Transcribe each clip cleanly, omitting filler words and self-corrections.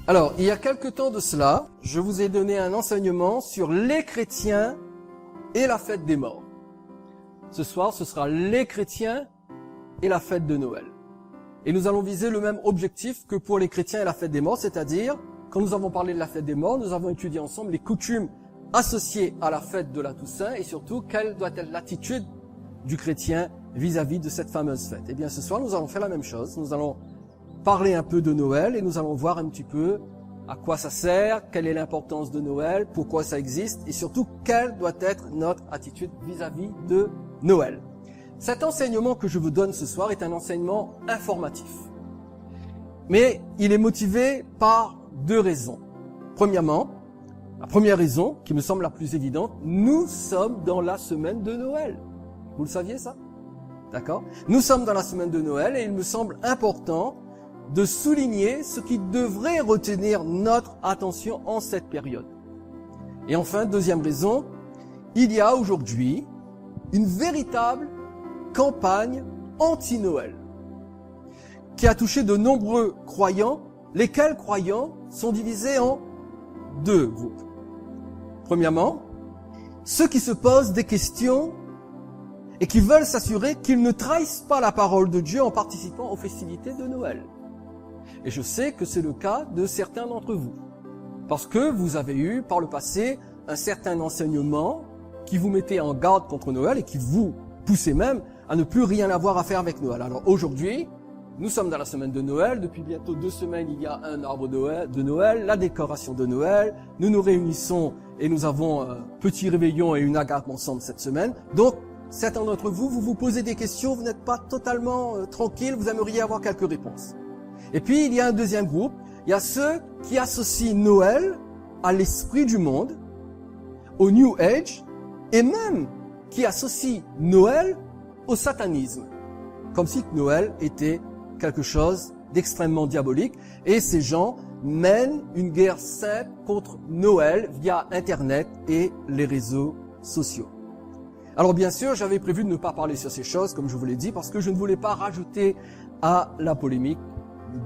Alors, il y a quelque temps de cela, je vous ai donné un enseignement sur les chrétiens et la fête des morts. Ce soir, ce sera les chrétiens et la fête de Noël. Et nous allons viser le même objectif que pour les chrétiens et la fête des morts, c'est-à-dire, quand nous avons parlé de la fête des morts, nous avons étudié ensemble les coutumes associées à la fête de la Toussaint et surtout, quelle doit être l'attitude du chrétien vis-à-vis de cette fameuse fête. Eh bien, ce soir, nous allons faire la même chose. Nous allons parler un peu de Noël et nous allons voir un petit peu à quoi ça sert, quelle est l'importance de Noël, pourquoi ça existe et surtout, quelle doit être notre attitude vis-à-vis de Noël. Cet enseignement que je vous donne ce soir est un enseignement informatif. Mais il est motivé par deux raisons. Premièrement, la première raison, qui me semble la plus évidente, nous sommes dans la semaine de Noël. Vous le saviez ça? D'accord? Nous sommes dans la semaine de Noël et il me semble important de souligner ce qui devrait retenir notre attention en cette période. Et enfin, deuxième raison, il y a aujourd'hui une véritable campagne anti-Noël qui a touché de nombreux croyants, lesquels croyants sont divisés en deux groupes. Premièrement, ceux qui se posent des questions et qui veulent s'assurer qu'ils ne trahissent pas la parole de Dieu en participant aux festivités de Noël. Et je sais que c'est le cas de certains d'entre vous, parce que vous avez eu par le passé un certain enseignement qui vous mettait en garde contre Noël et qui vous poussait même à ne plus rien avoir à faire avec Noël. Alors aujourd'hui, nous sommes dans la semaine de Noël. Depuis bientôt 2 semaines, il y a un arbre de Noël, la décoration de Noël. Nous nous réunissons et nous avons un petit réveillon et une agape ensemble cette semaine. Donc, certains d'entre vous, vous vous posez des questions, vous n'êtes pas totalement tranquille, vous aimeriez avoir quelques réponses. Et puis, il y a un deuxième groupe. Il y a ceux qui associent Noël à l'esprit du monde, au New Age, et même qui associent Noël au satanisme, comme si Noël était quelque chose d'extrêmement diabolique. Et ces gens mènent une guerre sainte contre Noël via Internet et les réseaux sociaux. Alors bien sûr, j'avais prévu de ne pas parler sur ces choses, comme je vous l'ai dit, parce que je ne voulais pas rajouter à la polémique.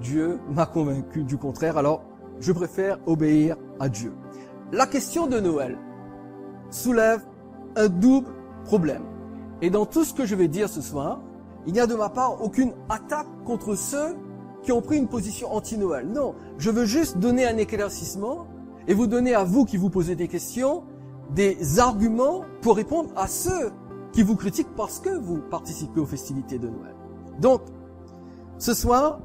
Dieu m'a convaincu du contraire, alors je préfère obéir à Dieu. La question de Noël soulève un double problème. Et dans tout ce que je vais dire ce soir, il n'y a de ma part aucune attaque contre ceux qui ont pris une position anti-Noël. Non, je veux juste donner un éclaircissement et vous donner à vous qui vous posez des questions, des arguments pour répondre à ceux qui vous critiquent parce que vous participez aux festivités de Noël. Donc, ce soir,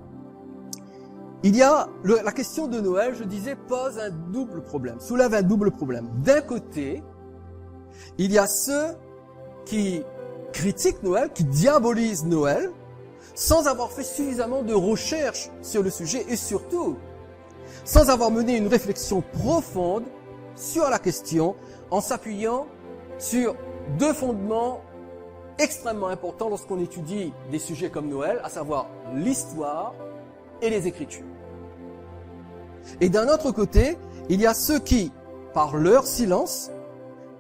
il y a la question de Noël, je disais, pose un double problème, soulève un double problème. D'un côté, il y a ceux qui critiquent Noël, qui diabolisent Noël, sans avoir fait suffisamment de recherche sur le sujet et surtout, sans avoir mené une réflexion profonde sur la question, en s'appuyant sur deux fondements extrêmement importants lorsqu'on étudie des sujets comme Noël, à savoir l'histoire et les Écritures. Et d'un autre côté, il y a ceux qui, par leur silence,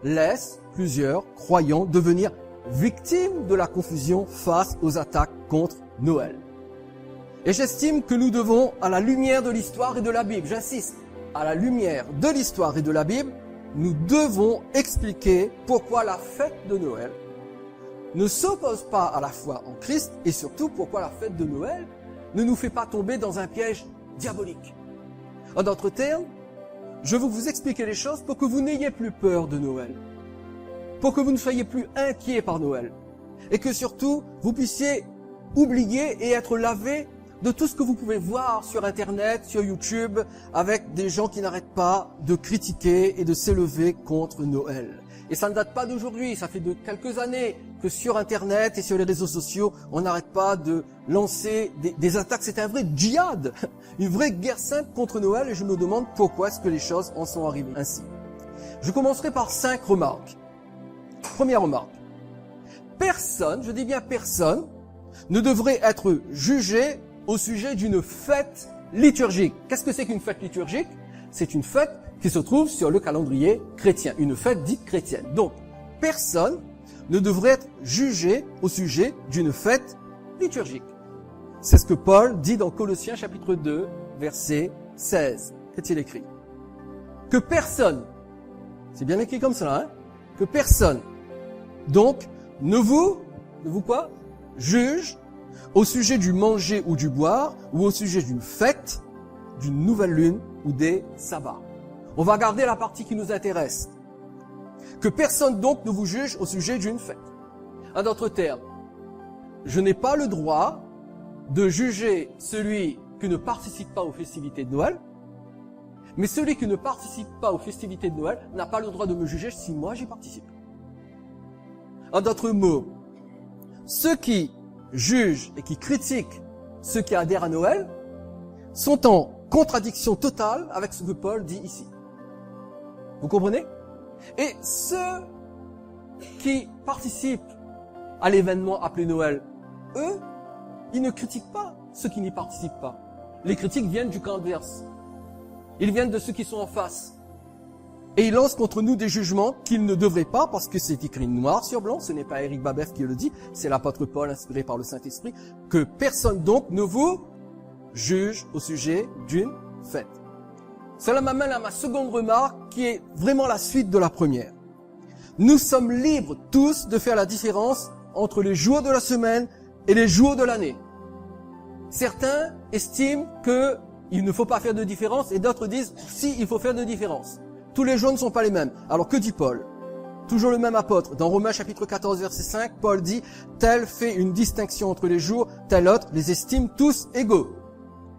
laissent plusieurs croyants devenir victimes de la confusion face aux attaques contre Noël. Et j'estime que nous devons, à la lumière de l'histoire et de la Bible, j'insiste, à la lumière de l'histoire et de la Bible, nous devons expliquer pourquoi la fête de Noël ne s'oppose pas à la foi en Christ et surtout pourquoi la fête de Noël ne nous fait pas tomber dans un piège diabolique. En d'autres termes, je veux vous expliquer les choses pour que vous n'ayez plus peur de Noël, pour que vous ne soyez plus inquiets par Noël, et que surtout, vous puissiez oublier et être lavé de tout ce que vous pouvez voir sur Internet, sur YouTube, avec des gens qui n'arrêtent pas de critiquer et de s'élever contre Noël. Et ça ne date pas d'aujourd'hui, ça fait de quelques années que sur Internet et sur les réseaux sociaux, on n'arrête pas de lancer des attaques. C'est un vrai djihad, une vraie guerre sainte contre Noël, et je me demande pourquoi est-ce que les choses en sont arrivées ainsi. Je commencerai par 5 remarques. Première remarque. Personne, je dis bien personne, ne devrait être jugé au sujet d'une fête liturgique. Qu'est-ce que c'est qu'une fête liturgique? C'est une fête qui se trouve sur le calendrier chrétien, une fête dite chrétienne. Donc, personne ne devrait être jugé au sujet d'une fête liturgique. C'est ce que Paul dit dans Colossiens chapitre 2, verset 16. qu'est-il écrit? Que personne, c'est bien écrit comme cela, hein? Que personne, donc, ne vous quoi? Juge au sujet du manger ou du boire, ou au sujet d'une fête, d'une nouvelle lune ou des sabbats. On va garder la partie qui nous intéresse. Que personne donc ne vous juge au sujet d'une fête. En d'autres termes, je n'ai pas le droit de juger celui qui ne participe pas aux festivités de Noël, mais celui qui ne participe pas aux festivités de Noël n'a pas le droit de me juger si moi j'y participe. En d'autres mots, ceux qui jugent et qui critiquent ceux qui adhèrent à Noël sont en contradiction totale avec ce que Paul dit ici. Vous comprenez? Et ceux qui participent à l'événement appelé Noël, eux, ils ne critiquent pas ceux qui n'y participent pas. Les critiques viennent du camp adverse. Ils viennent de ceux qui sont en face. Et ils lancent contre nous des jugements qu'ils ne devraient pas, parce que c'est écrit noir sur blanc, ce n'est pas Éric Babeuf qui le dit, c'est l'apôtre Paul inspiré par le Saint-Esprit, que personne donc ne vous juge au sujet d'une fête. Cela m'amène à ma seconde remarque, qui est vraiment la suite de la première. Nous sommes libres tous de faire la différence entre les jours de la semaine et les jours de l'année. Certains estiment qu'il ne faut pas faire de différence, et d'autres disent si, il faut faire de différence. Tous les jours ne sont pas les mêmes. Alors que dit Paul? Toujours le même apôtre. Dans Romains chapitre 14 verset 5, Paul dit « Tel fait une distinction entre les jours, tel autre les estime tous égaux. »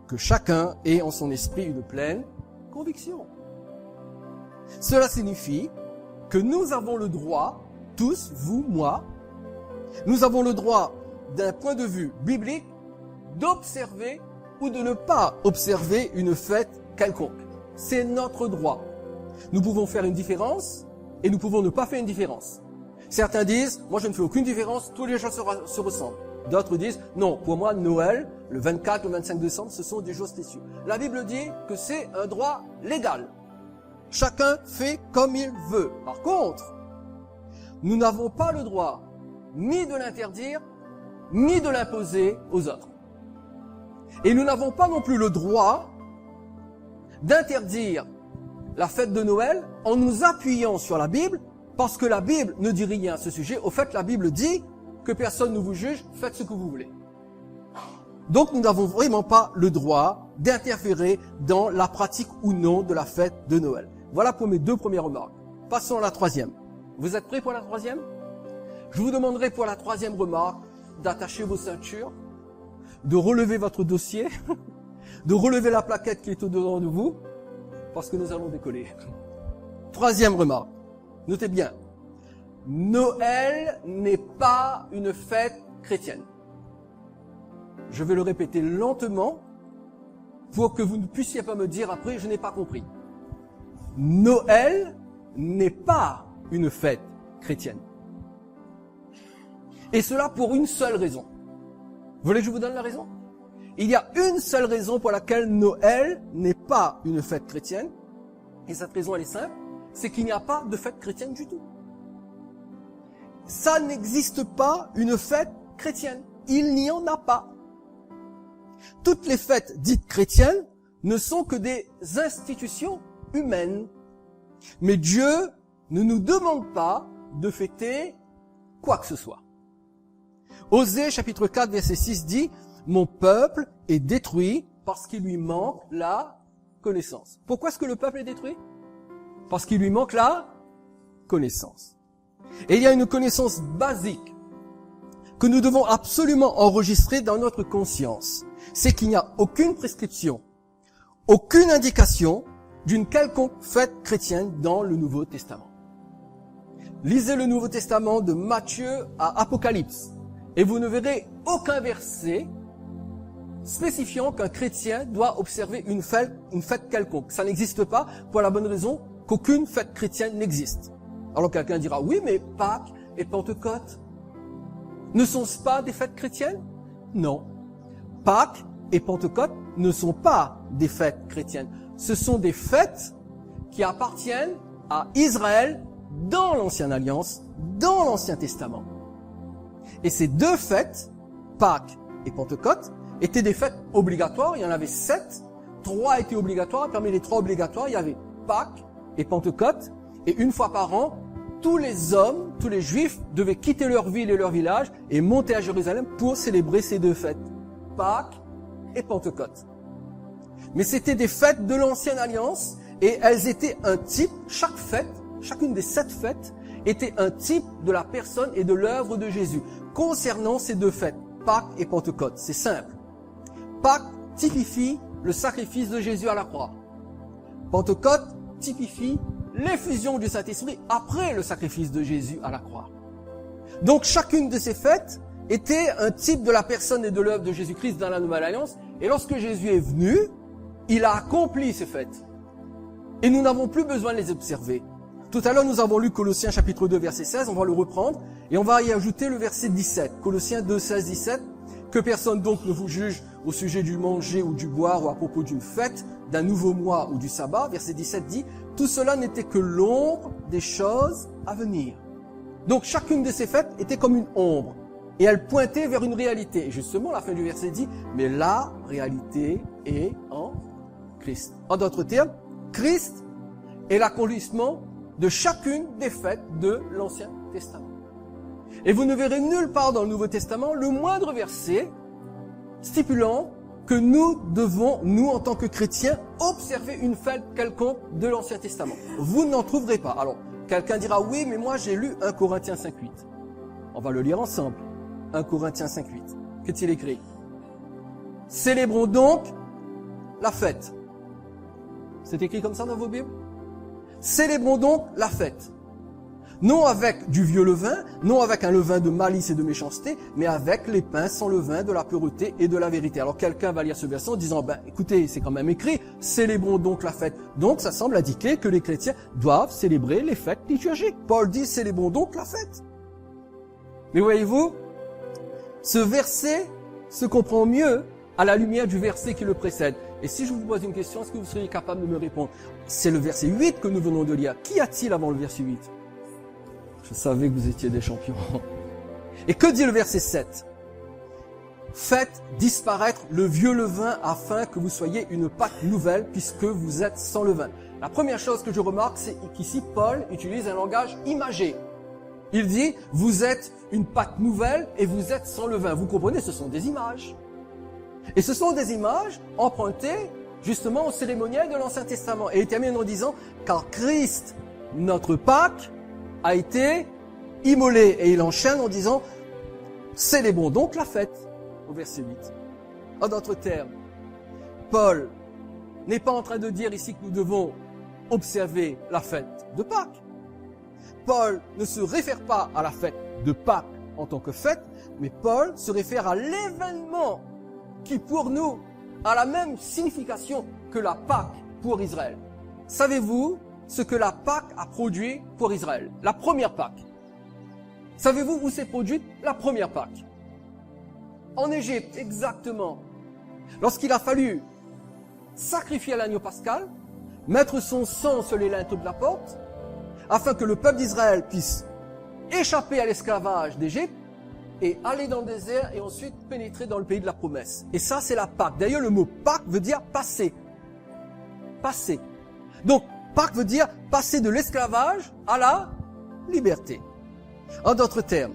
Que chacun ait en son esprit une pleine conviction. Cela signifie que nous avons le droit, tous, vous, moi, nous avons le droit, d'un point de vue biblique, d'observer ou de ne pas observer une fête quelconque. C'est notre droit. Nous pouvons faire une différence et nous pouvons ne pas faire une différence. Certains disent, moi je ne fais aucune différence, tous les jours se ressemblent. D'autres disent, non, pour moi Noël, le 24, le 25 décembre, ce sont des jours spéciaux. La Bible dit que c'est un droit légal. Chacun fait comme il veut. Par contre, nous n'avons pas le droit ni de l'interdire, ni de l'imposer aux autres. Et nous n'avons pas non plus le droit d'interdire la fête de Noël en nous appuyant sur la Bible, parce que la Bible ne dit rien à ce sujet. Au fait, la Bible dit que personne ne vous juge, faites ce que vous voulez. Donc nous n'avons vraiment pas le droit d'interférer dans la pratique ou non de la fête de Noël. Voilà pour mes deux premières remarques. Passons à la troisième. Vous êtes prêts pour la troisième? Je vous demanderai pour la troisième remarque d'attacher vos ceintures, de relever votre dossier, de relever la plaquette qui est au-devant de vous, parce que nous allons décoller. Troisième remarque. Notez bien. Noël n'est pas une fête chrétienne. Je vais le répéter lentement pour que vous ne puissiez pas me dire après, je n'ai pas compris. Noël n'est pas une fête chrétienne. Et cela pour une seule raison. Vous voulez que je vous donne la raison? Il y a une seule raison pour laquelle Noël n'est pas une fête chrétienne. Et cette raison, elle est simple. C'est qu'il n'y a pas de fête chrétienne du tout. Ça n'existe pas une fête chrétienne. Il n'y en a pas. Toutes les fêtes dites chrétiennes ne sont que des institutions humaines. Mais Dieu ne nous demande pas de fêter quoi que ce soit. Osée chapitre 4 verset 6 dit « Mon peuple est détruit parce qu'il lui manque la connaissance. » Pourquoi est-ce que le peuple est détruit? Parce qu'il lui manque la connaissance. Et il y a une connaissance basique que nous devons absolument enregistrer dans notre conscience. C'est qu'il n'y a aucune prescription, aucune indication d'une quelconque fête chrétienne dans le Nouveau Testament. Lisez le Nouveau Testament de Matthieu à Apocalypse et vous ne verrez aucun verset spécifiant qu'un chrétien doit observer une fête quelconque. Ça n'existe pas pour la bonne raison qu'aucune fête chrétienne n'existe. Alors quelqu'un dira, oui, mais Pâques et Pentecôte ne sont-ce pas des fêtes chrétiennes? Non. Pâques et Pentecôte ne sont pas des fêtes chrétiennes. Ce sont des fêtes qui appartiennent à Israël dans l'Ancienne Alliance, dans l'Ancien Testament. Et ces deux fêtes, Pâques et Pentecôte, étaient des fêtes obligatoires. Il y en avait 7. 3 étaient obligatoires. Parmi les 3 obligatoires, il y avait Pâques et Pentecôte. Et une fois par an, tous les hommes, tous les juifs devaient quitter leur ville et leur village et monter à Jérusalem pour célébrer ces 2 fêtes, Pâques et Pentecôte. Mais c'était des fêtes de l'ancienne alliance et elles étaient un type, chaque fête, chacune des 7 fêtes était un type de la personne et de l'œuvre de Jésus. Concernant ces 2 fêtes, Pâques et Pentecôte, c'est simple. Pâques typifie le sacrifice de Jésus à la croix. Pentecôte typifie l'effusion du Saint-Esprit après le sacrifice de Jésus à la croix. Donc chacune de ces fêtes était un type de la personne et de l'œuvre de Jésus-Christ dans la Nouvelle Alliance. Et lorsque Jésus est venu, il a accompli ces fêtes. Et nous n'avons plus besoin de les observer. Tout à l'heure, nous avons lu Colossiens chapitre 2, verset 16. On va le reprendre. Et on va y ajouter le verset 17. Colossiens 2, 16, 17. Que personne donc ne vous juge au sujet du manger ou du boire ou à propos d'une fête, d'un nouveau mois ou du sabbat. Verset 17 dit, tout cela n'était que l'ombre des choses à venir. Donc chacune de ces fêtes était comme une ombre. Et elle pointait vers une réalité. Et justement, la fin du verset dit, mais la réalité est en Christ. En d'autres termes, Christ est l'accomplissement de chacune des fêtes de l'Ancien Testament. Et vous ne verrez nulle part dans le Nouveau Testament le moindre verset stipulant que nous devons, nous en tant que chrétiens, observer une fête quelconque de l'Ancien Testament. Vous n'en trouverez pas. Alors, quelqu'un dira, oui, mais moi j'ai lu 1 Corinthiens 5.8. On va le lire ensemble. 1 Corinthiens 5.8. Qu'est-il écrit? Célébrons donc la fête. C'est écrit comme ça dans vos Bibles? Célébrons donc la fête. Non avec du vieux levain, non avec un levain de malice et de méchanceté, mais avec les pains sans levain de la pureté et de la vérité. Alors quelqu'un va lire ce verset en disant, écoutez, c'est quand même écrit, célébrons donc la fête. Donc ça semble indiquer que les chrétiens doivent célébrer les fêtes liturgiques. Paul dit, célébrons donc la fête. Mais voyez-vous, ce verset se comprend mieux à la lumière du verset qui le précède. Et si je vous pose une question, est-ce que vous seriez capable de me répondre? C'est le verset 8 que nous venons de lire. Qu'y a-t-il avant le verset 8? Je savais que vous étiez des champions. Et que dit le verset 7? Faites disparaître le vieux levain afin que vous soyez une pâte nouvelle puisque vous êtes sans levain. La première chose que je remarque, c'est qu'ici Paul utilise un langage imagé. Il dit, vous êtes une pâte nouvelle et vous êtes sans levain. Vous comprenez, ce sont des images. Et ce sont des images empruntées justement au cérémoniel de l'Ancien Testament. Et il termine en disant, car Christ, notre Pâque, a été immolé. Et il enchaîne en disant, célébrons donc la fête, au verset 8. En d'autres termes, Paul n'est pas en train de dire ici que nous devons observer la fête de Pâques. Paul ne se réfère pas à la fête de Pâques en tant que fête, mais Paul se réfère à l'événement qui pour nous a la même signification que la Pâque pour Israël. Savez-vous ce que la Pâque a produit pour Israël? La première Pâque. Savez-vous où s'est produite la première Pâque? En Égypte, exactement. Lorsqu'il a fallu sacrifier l'agneau pascal, mettre son sang sur les linteaux de la porte, afin que le peuple d'Israël puisse échapper à l'esclavage d'Égypte et aller dans le désert et ensuite pénétrer dans le pays de la promesse. Et ça, c'est la Pâque. D'ailleurs, le mot Pâque veut dire passer. Passer. Donc, Pâque veut dire passer de l'esclavage à la liberté. En d'autres termes,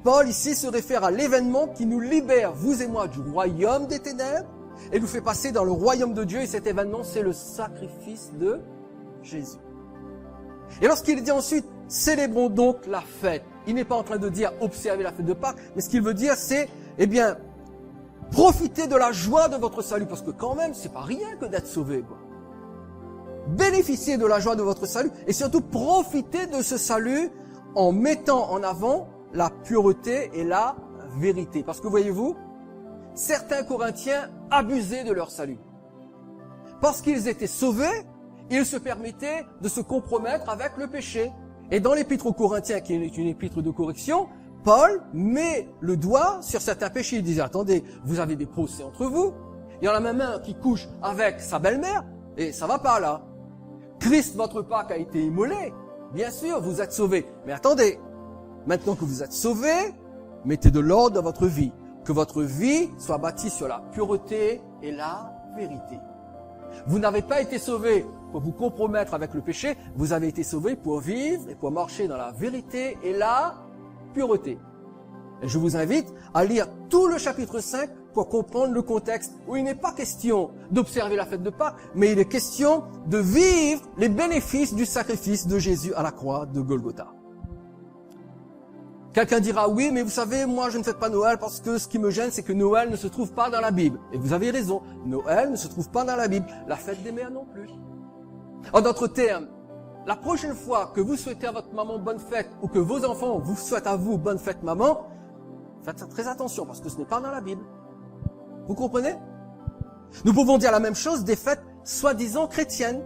Paul ici se réfère à l'événement qui nous libère, vous et moi, du royaume des ténèbres et nous fait passer dans le royaume de Dieu. Et cet événement, c'est le sacrifice de Jésus. Et lorsqu'il dit ensuite, célébrons donc la fête, il n'est pas en train de dire observer la fête de Pâques, mais ce qu'il veut dire c'est, profitez de la joie de votre salut, parce que quand même, c'est pas rien que d'être sauvé, quoi. Bénéficiez de la joie de votre salut, et surtout profitez de ce salut en mettant en avant la pureté et la vérité. Parce que voyez-vous, certains Corinthiens abusaient de leur salut. Parce qu'ils étaient sauvés, ils se permettaient de se compromettre avec le péché. Et dans l'épître aux Corinthiens, qui est une épître de correction, Paul met le doigt sur certains péchés. Il disait, attendez, vous avez des procès entre vous. Il y en a même un qui couche avec sa belle-mère, et ça va pas là. Christ, votre Pâque, a été immolé. Bien sûr, vous êtes sauvés. Mais attendez, maintenant que vous êtes sauvés, mettez de l'ordre dans votre vie. Que votre vie soit bâtie sur la pureté et la vérité. Vous n'avez pas été sauvés pour vous compromettre avec le péché, vous avez été sauvés pour vivre et pour marcher dans la vérité et la pureté. Et je vous invite à lire tout le chapitre 5 pour comprendre le contexte où il n'est pas question d'observer la fête de Pâques, mais il est question de vivre les bénéfices du sacrifice de Jésus à la croix de Golgotha. Quelqu'un dira, oui, mais vous savez, moi je ne fête pas Noël parce que ce qui me gêne, c'est que Noël ne se trouve pas dans la Bible. Et vous avez raison, Noël ne se trouve pas dans la Bible, la fête des mères non plus. En d'autres termes, la prochaine fois que vous souhaitez à votre maman bonne fête ou que vos enfants vous souhaitent à vous bonne fête maman, faites très attention parce que ce n'est pas dans la Bible. Vous comprenez? Nous pouvons dire la même chose des fêtes soi-disant chrétiennes.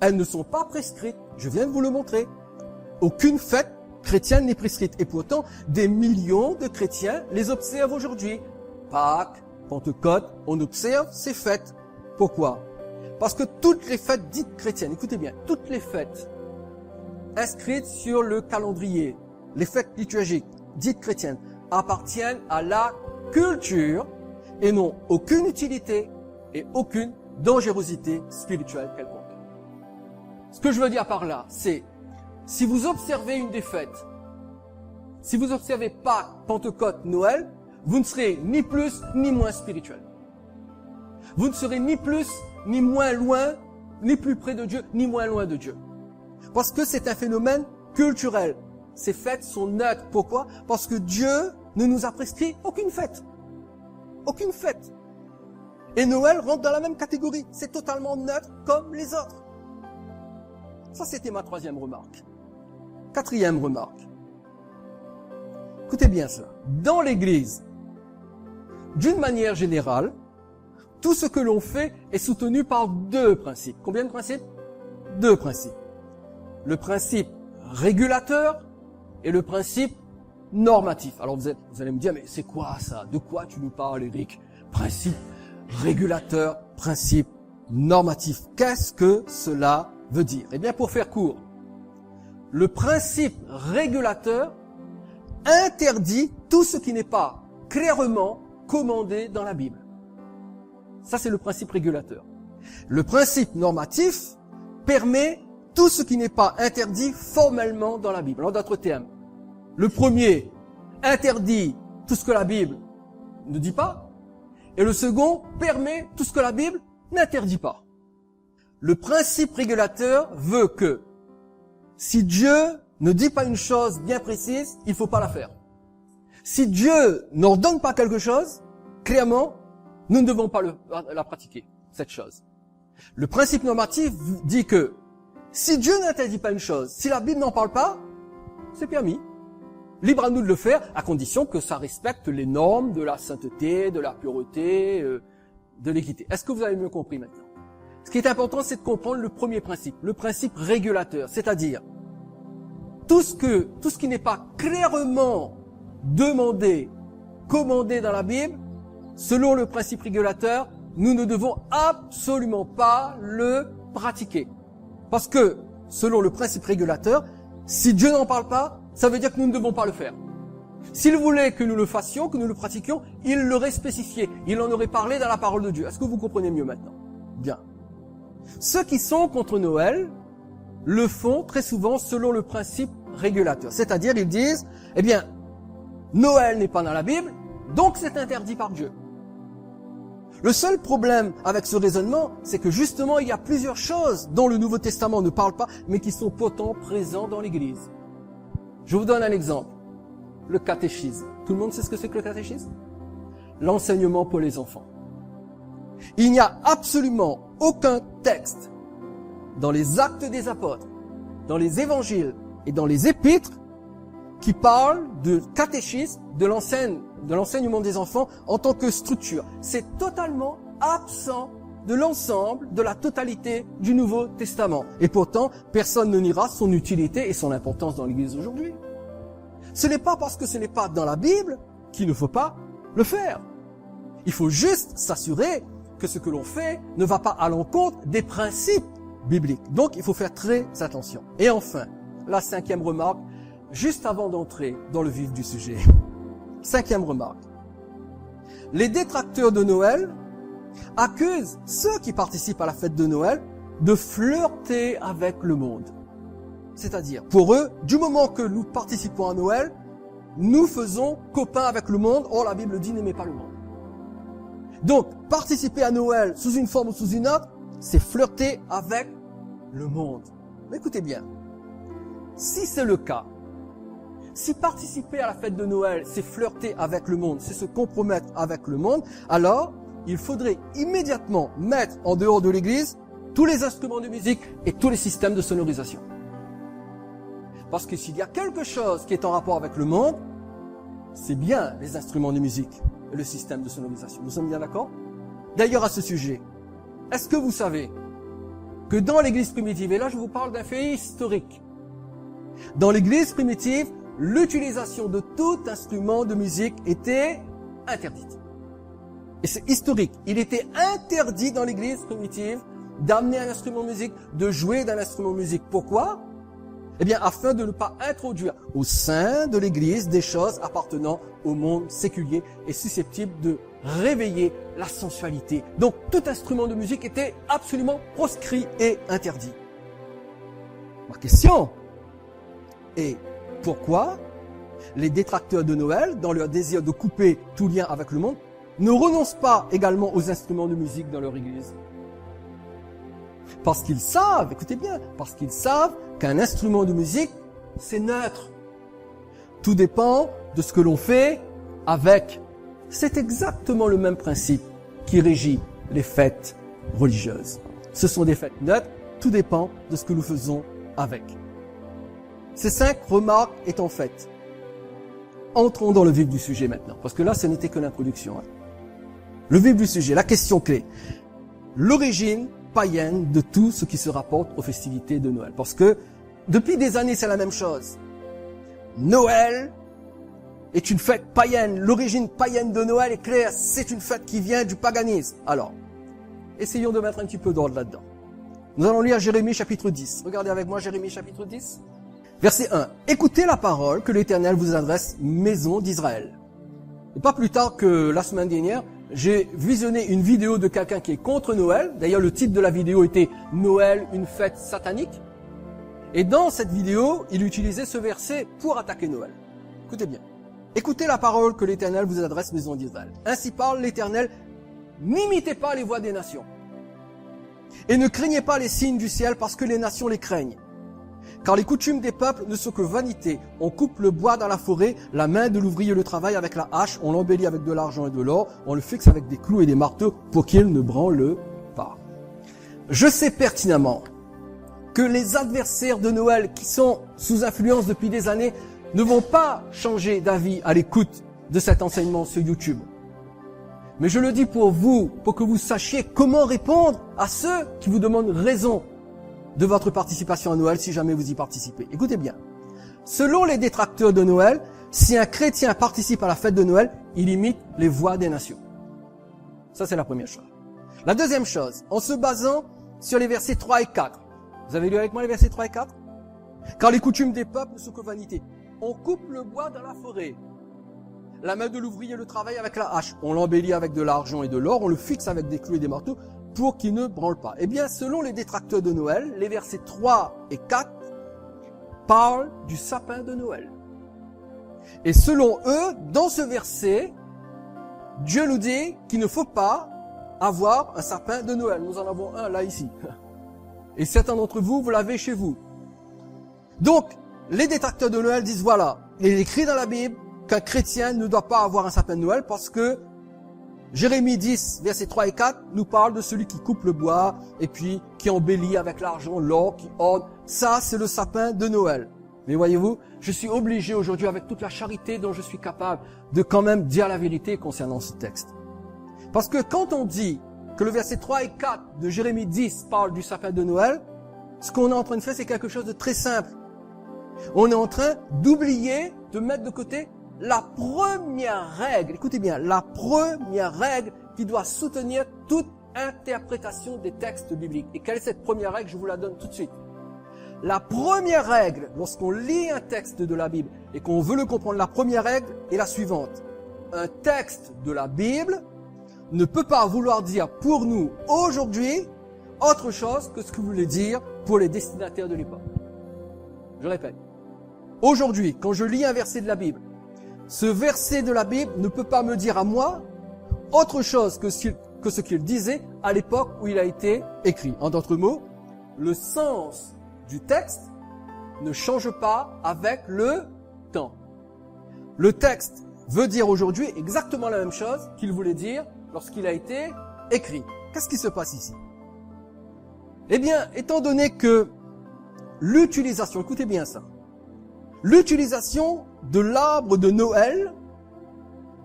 Elles ne sont pas prescrites, je viens de vous le montrer. Aucune fête chrétienne n'est prescrite. Et pourtant, des millions de chrétiens les observent aujourd'hui. Pâques, Pentecôte, on observe ces fêtes. Pourquoi? Parce que toutes les fêtes dites chrétiennes, écoutez bien, toutes les fêtes inscrites sur le calendrier, les fêtes liturgiques dites chrétiennes, appartiennent à la culture et n'ont aucune utilité et aucune dangerosité spirituelle quelconque. Ce que je veux dire par là, c'est si vous observez une des fêtes, si vous observez Pâques, Pentecôte, Noël, vous ne serez ni plus ni moins spirituel. Vous ne serez ni plus ni moins loin, ni plus près de Dieu, ni moins loin de Dieu. Parce que c'est un phénomène culturel. Ces fêtes sont neutres. Pourquoi? Parce que Dieu ne nous a prescrit aucune fête. Aucune fête. Et Noël rentre dans la même catégorie. C'est totalement neutre comme les autres. Ça, c'était ma troisième remarque. Quatrième remarque. Écoutez bien cela. Dans l'Église, d'une manière générale, tout ce que l'on fait est soutenu par deux principes. Combien de principes? Deux principes. Le principe régulateur et le principe normatif. Alors vous allez me dire, mais c'est quoi ça? De quoi tu nous parles, Eric? Principe régulateur, principe normatif. Qu'est-ce que cela veut dire? Eh bien, pour faire court, le principe régulateur interdit tout ce qui n'est pas clairement commandé dans la Bible. Ça, c'est le principe régulateur. Le principe normatif permet tout ce qui n'est pas interdit formellement dans la Bible. En d'autres termes, le premier interdit tout ce que la Bible ne dit pas, et le second permet tout ce que la Bible n'interdit pas. Le principe régulateur veut que si Dieu ne dit pas une chose bien précise, il ne faut pas la faire. Si Dieu n'ordonne pas quelque chose, clairement, nous ne devons pas la pratiquer, cette chose. Le principe normatif dit que si Dieu n'interdit pas une chose, si la Bible n'en parle pas, c'est permis. Libre à nous de le faire, à condition que ça respecte les normes de la sainteté, de la pureté, de l'équité. Est-ce que vous avez mieux compris maintenant? Ce qui est important, c'est de comprendre le premier principe, le principe régulateur, c'est-à-dire tout ce qui n'est pas clairement demandé, commandé dans la Bible, selon le principe régulateur, nous ne devons absolument pas le pratiquer. Parce que, selon le principe régulateur, si Dieu n'en parle pas, ça veut dire que nous ne devons pas le faire. S'il voulait que nous le fassions, que nous le pratiquions, il l'aurait spécifié. Il en aurait parlé dans la parole de Dieu. Est-ce que vous comprenez mieux maintenant? Bien. Ceux qui sont contre Noël le font très souvent selon le principe régulateur. C'est-à-dire, ils disent, eh bien, Noël n'est pas dans la Bible, donc c'est interdit par Dieu. Le seul problème avec ce raisonnement, c'est que justement, il y a plusieurs choses dont le Nouveau Testament ne parle pas, mais qui sont pourtant présentes dans l'Église. Je vous donne un exemple. Le catéchisme. Tout le monde sait ce que c'est que le catéchisme? L'enseignement pour les enfants. Il n'y a absolument aucun texte dans les actes des apôtres, dans les évangiles et dans les épîtres qui parle de catéchisme, de l'enseignement des enfants en tant que structure. C'est totalement absent de l'ensemble, de la totalité du Nouveau Testament. Et pourtant, personne ne niera son utilité et son importance dans l'Église aujourd'hui. Ce n'est pas parce que ce n'est pas dans la Bible qu'il ne faut pas le faire. Il faut juste s'assurer que ce que l'on fait ne va pas à l'encontre des principes bibliques. Donc, il faut faire très attention. Et enfin, la cinquième remarque, juste avant d'entrer dans le vif du sujet. Cinquième remarque. Les détracteurs de Noël accuse ceux qui participent à la fête de Noël de flirter avec le monde. C'est-à-dire, pour eux, du moment que nous participons à Noël, nous faisons copain avec le monde. Or, la Bible dit n'aimez pas le monde. Donc, participer à Noël sous une forme ou sous une autre, c'est flirter avec le monde. Mais écoutez bien, si c'est le cas, si participer à la fête de Noël, c'est flirter avec le monde, c'est se compromettre avec le monde, alors il faudrait immédiatement mettre en dehors de l'église tous les instruments de musique et tous les systèmes de sonorisation. Parce que s'il y a quelque chose qui est en rapport avec le monde, c'est bien les instruments de musique et le système de sonorisation. Nous sommes bien d'accord? D'ailleurs, à ce sujet, est-ce que vous savez que dans l'église primitive, et là je vous parle d'un fait historique, dans l'église primitive, l'utilisation de tout instrument de musique était interdite. Et c'est historique. Il était interdit dans l'église primitive d'amener un instrument de musique, de jouer d'un instrument de musique. Pourquoi? Eh bien, afin de ne pas introduire au sein de l'église des choses appartenant au monde séculier et susceptibles de réveiller la sensualité. Donc, tout instrument de musique était absolument proscrit et interdit. Ma question est, pourquoi les détracteurs de Noël, dans leur désir de couper tout lien avec le monde, ne renoncent pas également aux instruments de musique dans leur église? Parce qu'ils savent, écoutez bien, parce qu'ils savent qu'un instrument de musique, c'est neutre. Tout dépend de ce que l'on fait avec. C'est exactement le même principe qui régit les fêtes religieuses. Ce sont des fêtes neutres, tout dépend de ce que nous faisons avec. Ces 5 remarques étant faites, entrons dans le vif du sujet maintenant, parce que là, ce n'était que l'introduction. Le vif du sujet, la question clé. L'origine païenne de tout ce qui se rapporte aux festivités de Noël. Parce que depuis des années, c'est la même chose. Noël est une fête païenne. L'origine païenne de Noël est claire. C'est une fête qui vient du paganisme. Alors, essayons de mettre un petit peu d'ordre là-dedans. Nous allons lire Jérémie chapitre 10. Regardez avec moi Jérémie chapitre 10. Verset 1. Écoutez la parole que l'Éternel vous adresse, maison d'Israël. Et pas plus tard que la semaine dernière, j'ai visionné une vidéo de quelqu'un qui est contre Noël. D'ailleurs, le titre de la vidéo était « Noël, une fête satanique ». Et dans cette vidéo, il utilisait ce verset pour attaquer Noël. Écoutez bien. Écoutez la parole que l'Éternel vous adresse, maison d'Israël. Ainsi parle l'Éternel, n'imitez pas les voix des nations. Et ne craignez pas les signes du ciel parce que les nations les craignent. Car les coutumes des peuples ne sont que vanité. On coupe le bois dans la forêt, la main de l'ouvrier le travaille avec la hache, on l'embellit avec de l'argent et de l'or, on le fixe avec des clous et des marteaux pour qu'il ne branle pas. Je sais pertinemment que les adversaires de Noël qui sont sous influence depuis des années ne vont pas changer d'avis à l'écoute de cet enseignement sur YouTube. Mais je le dis pour vous, pour que vous sachiez comment répondre à ceux qui vous demandent raison de votre participation à Noël si jamais vous y participez. Écoutez bien. Selon les détracteurs de Noël, si un chrétien participe à la fête de Noël, il imite les voix des nations. Ça, c'est la première chose. La deuxième chose, en se basant sur les versets 3 et 4. Vous avez lu avec moi les versets 3 et 4? Car les coutumes des peuples ne sont que vanité. On coupe le bois dans la forêt. La main de l'ouvrier le travaille avec la hache. On l'embellit avec de l'argent et de l'or. On le fixe avec des clous et des marteaux pour qu'il ne branle pas. Eh bien, selon les détracteurs de Noël, les versets 3 et 4 parlent du sapin de Noël. Et selon eux, dans ce verset, Dieu nous dit qu'il ne faut pas avoir un sapin de Noël. Nous en avons un là, ici. Et certains d'entre vous, vous l'avez chez vous. Donc, les détracteurs de Noël disent, voilà, il est écrit dans la Bible qu'un chrétien ne doit pas avoir un sapin de Noël parce que Jérémie 10, versets 3 et 4, nous parle de celui qui coupe le bois et puis qui embellit avec l'argent, l'or, qui orne. Ça, c'est le sapin de Noël. Mais voyez-vous, je suis obligé aujourd'hui, avec toute la charité dont je suis capable, de quand même dire la vérité concernant ce texte. Parce que quand on dit que le verset 3 et 4 de Jérémie 10 parle du sapin de Noël, ce qu'on est en train de faire, c'est quelque chose de très simple. On est en train d'oublier, de mettre de côté la première règle, écoutez bien, la première règle qui doit soutenir toute interprétation des textes bibliques. Et quelle est cette première règle? Je vous la donne tout de suite. La première règle, lorsqu'on lit un texte de la Bible et qu'on veut le comprendre, la première règle est la suivante. Un texte de la Bible ne peut pas vouloir dire pour nous aujourd'hui autre chose que ce que voulait dire pour les destinataires de l'époque. Je répète. Aujourd'hui, quand je lis un verset de la Bible, ce verset de la Bible ne peut pas me dire à moi autre chose que ce qu'il disait à l'époque où il a été écrit. En d'autres mots, le sens du texte ne change pas avec le temps. Le texte veut dire aujourd'hui exactement la même chose qu'il voulait dire lorsqu'il a été écrit. Qu'est-ce qui se passe ici? Eh bien, étant donné que l'utilisation, écoutez bien ça, l'utilisation de l'arbre de Noël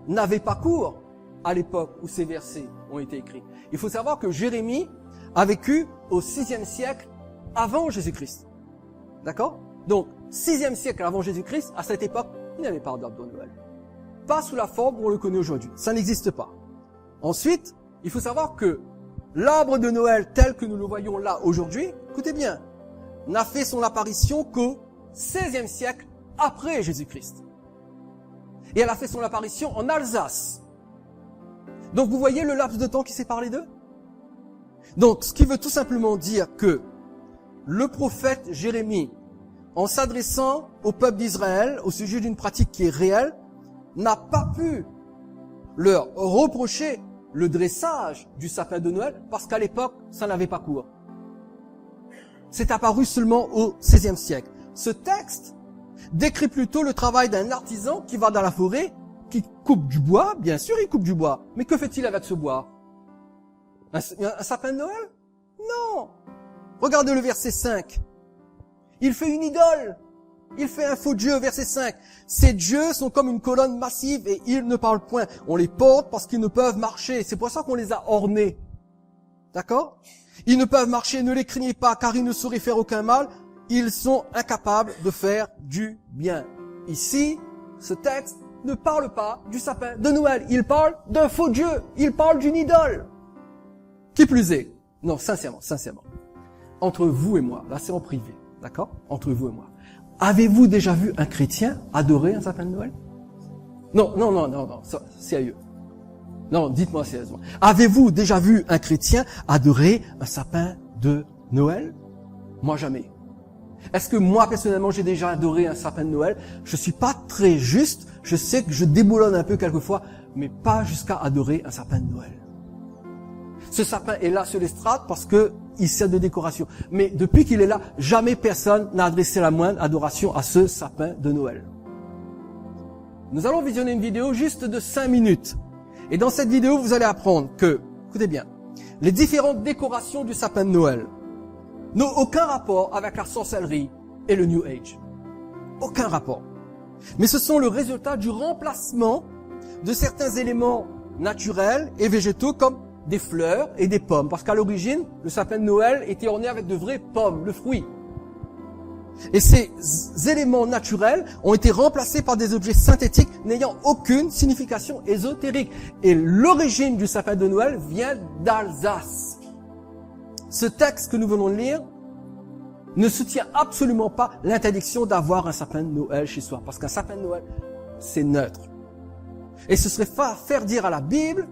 n'avait pas cours à l'époque où ces versets ont été écrits. Il faut savoir que Jérémie a vécu au 6e siècle avant Jésus-Christ. D'accord? Donc, 6e siècle avant Jésus-Christ, à cette époque, il n'y avait pas d'arbre de Noël. Pas sous la forme où on le connaît aujourd'hui. Ça n'existe pas. Ensuite, il faut savoir que l'arbre de Noël tel que nous le voyons là aujourd'hui, écoutez bien, n'a fait son apparition qu'au 16e siècle après Jésus-Christ. Et elle a fait son apparition en Alsace. Donc vous voyez le laps de temps qui sépare les deux? Donc ce qui veut tout simplement dire que le prophète Jérémie, en s'adressant au peuple d'Israël au sujet d'une pratique qui est réelle, n'a pas pu leur reprocher le dressage du sapin de Noël parce qu'à l'époque, ça n'avait pas cours. C'est apparu seulement au XVIe siècle. Ce texte décrit plutôt le travail d'un artisan qui va dans la forêt, qui coupe du bois. Bien sûr, il coupe du bois. Mais que fait-il avec ce bois? Un sapin de Noël? Non. Regardez le verset 5. Il fait une idole. Il fait un faux dieu, verset 5. Ces dieux sont comme une colonne massive et ils ne parlent point. On les porte parce qu'ils ne peuvent marcher. C'est pour ça qu'on les a ornés. D'accord? Ils ne peuvent marcher, ne les craignez pas, car ils ne sauraient faire aucun mal. Ils sont incapables de faire du bien. Ici, ce texte ne parle pas du sapin de Noël. Il parle d'un faux dieu. Il parle d'une idole. Qui plus est, non, sincèrement, entre vous et moi, là c'est en privé, d'accord? Entre vous et moi. Avez-vous déjà vu un chrétien adorer un sapin de Noël? Non, sérieux. Non, dites-moi sérieusement. Avez-vous déjà vu un chrétien adorer un sapin de Noël? Moi, jamais. Est-ce que moi, personnellement, j'ai déjà adoré un sapin de Noël? Je suis pas très juste. Je sais que je déboulonne un peu quelquefois, mais pas jusqu'à adorer un sapin de Noël. Ce sapin est là sur l'estrade parce que il sert de décoration. Mais depuis qu'il est là, jamais personne n'a adressé la moindre adoration à ce sapin de Noël. Nous allons visionner une vidéo juste de 5 minutes. Et dans cette vidéo, vous allez apprendre que, écoutez bien, les différentes décorations du sapin de Noël n'ont aucun rapport avec la sorcellerie et le New Age. Aucun rapport. Mais ce sont le résultat du remplacement de certains éléments naturels et végétaux comme des fleurs et des pommes. Parce qu'à l'origine, le sapin de Noël était orné avec de vraies pommes, le fruit. Et ces éléments naturels ont été remplacés par des objets synthétiques n'ayant aucune signification ésotérique. Et l'origine du sapin de Noël vient d'Alsace. Ce texte que nous venons de lire ne soutient absolument pas l'interdiction d'avoir un sapin de Noël chez soi. Parce qu'un sapin de Noël, c'est neutre. Et ce serait faire dire à la Bible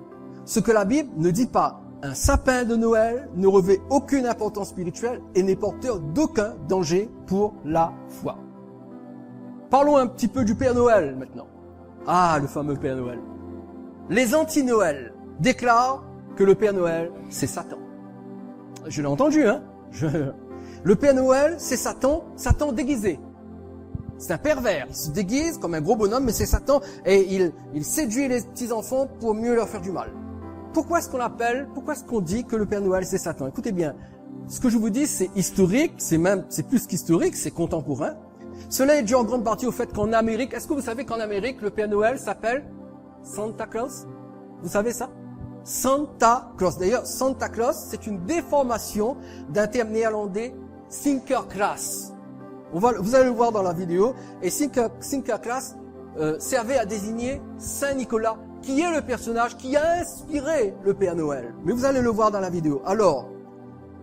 ce que la Bible ne dit pas. Un sapin de Noël ne revêt aucune importance spirituelle et n'est porteur d'aucun danger pour la foi. Parlons un petit peu du Père Noël maintenant. Ah, le fameux Père Noël. Les anti-Noël déclarent que le Père Noël, c'est Satan. Je l'ai entendu, hein. Le Père Noël, c'est Satan déguisé. C'est un pervers. Il se déguise comme un gros bonhomme, mais c'est Satan et il séduit les petits-enfants pour mieux leur faire du mal. Pourquoi est-ce qu'on dit que le Père Noël c'est Satan? Écoutez bien, ce que je vous dis c'est historique, c'est plus qu'historique, c'est contemporain. Cela est dû en grande partie au fait qu'en Amérique, est-ce que vous savez qu'en Amérique, le Père Noël s'appelle Santa Claus? Vous savez ça? Santa Claus. D'ailleurs, Santa Claus, c'est une déformation d'un terme néerlandais, Sinterklaas. Vous allez le voir dans la vidéo. Et Sinterklaas servait à désigner Saint Nicolas, qui est le personnage qui a inspiré le Père Noël. Mais vous allez le voir dans la vidéo. Alors,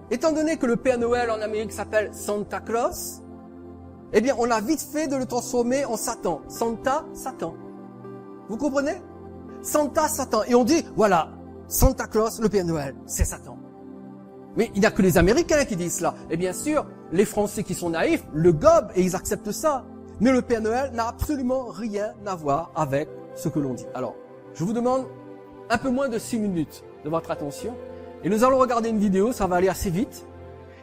étant donné que le Père Noël en Amérique s'appelle Santa Claus, eh bien, on a vite fait de le transformer en Satan. Santa, Satan. Vous comprenez? Santa, Satan. Et on dit, voilà, Santa Claus, le Père Noël, c'est Satan. Mais il n'y a que les Américains qui disent cela. Et bien sûr, les Français qui sont naïfs le gobent et ils acceptent ça. Mais le Père Noël n'a absolument rien à voir avec ce que l'on dit. Alors, je vous demande un peu moins de 6 minutes de votre attention. Et nous allons regarder une vidéo, ça va aller assez vite.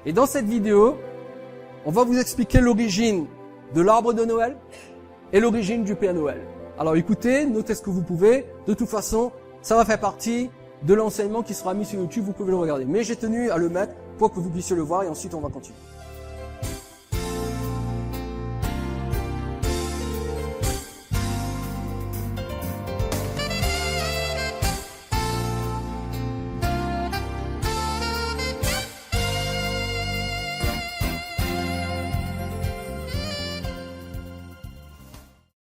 Et dans cette vidéo, on va vous expliquer l'origine de l'arbre de Noël et l'origine du Père Noël. Alors écoutez, notez ce que vous pouvez. De toute façon, ça va faire partie de l'enseignement qui sera mis sur YouTube, vous pouvez le regarder. Mais j'ai tenu à le mettre pour que vous puissiez le voir et ensuite on va continuer.